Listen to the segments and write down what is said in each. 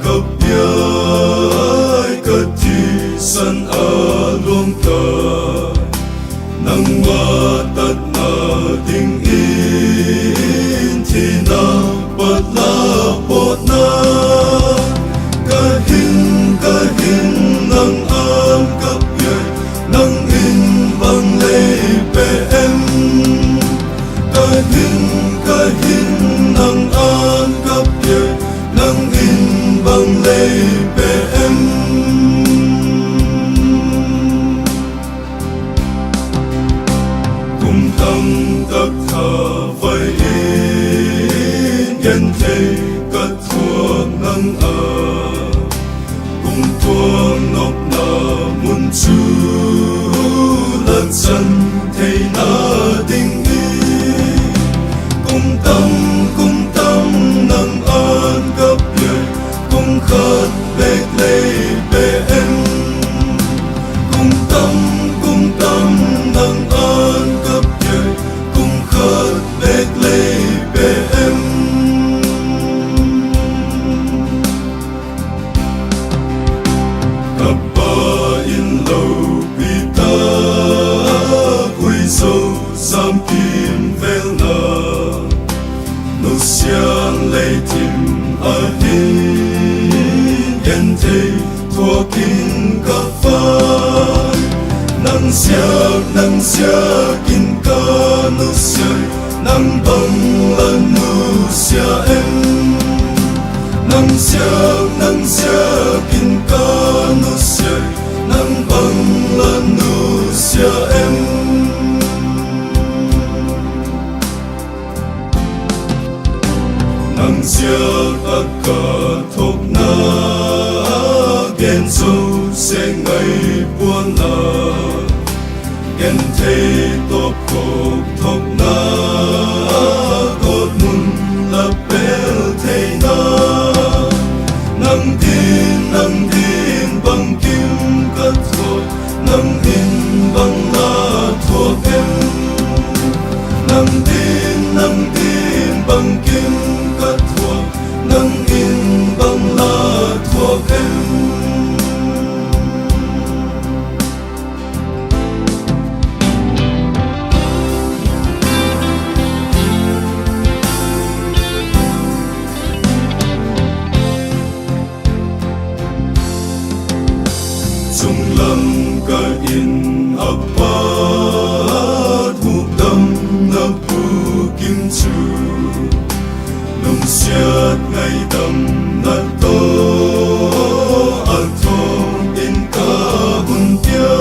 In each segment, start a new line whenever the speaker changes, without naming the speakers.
cấp yai cất thi sân ở luông tờ nâng hoa tất na tình in thì na bật la bột na kahin nâng an cấp yai nâng in vang lê bê em kahin nâng an cấp yai nâng in vang lê bê em cùng thăng tất thờ vây in nhân thế cất thuộc nâng cùng tuông nộp nở muôn chú lần chân thầy nở tình ý cùng tâm nâng ơn cấp yai cùng khát bệt lê bê em cùng tâm nâng ơn cấp yai cùng khát bệt lê bê em cấp ba in lâu bị ta quỳ sâu giam kim vel nở nụ xiang lê tim ở hin nhân thế thua kinh cả phai nâng xia kinh cả nụ xia nâng bằng lần nụ xia em nâng xia kinh cả nụ xia nâng bằng lần nụ xia em nâng xia tất cả thuộc na ghen sâu sẽ ngày buồn nở ghen thế tốt cuộc thuộc na cột mun lập bel thế na nâng tin bằng kim cất thuộc nâng in bằng la thuộc em nâng tin bằng kim cất thuộc nâng in bằng la thuộc em chung lâm cả in ấp ba thu tâm nấp bu kim chu nông xiết ngày đầm nát to ăn thong in cả bún thiêu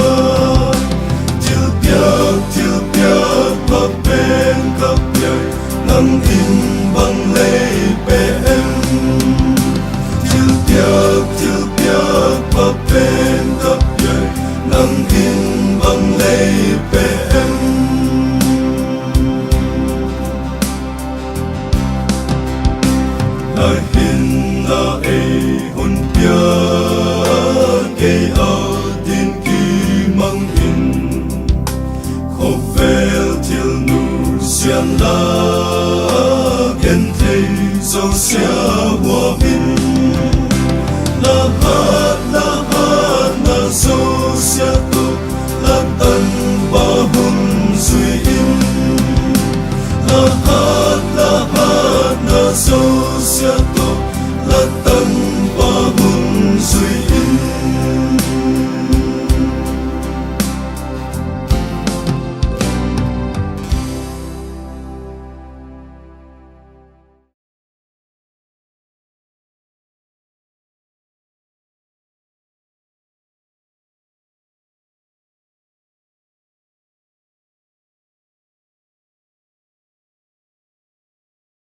piak bạc bên cấp yai nâng in bằng lê bê em thiêu piak bạc bên cấp yai nâng in bằng lê bê em na hin na e hun pia ke a din ki mang in khop vel til nu xian la gen thei zo xia hoa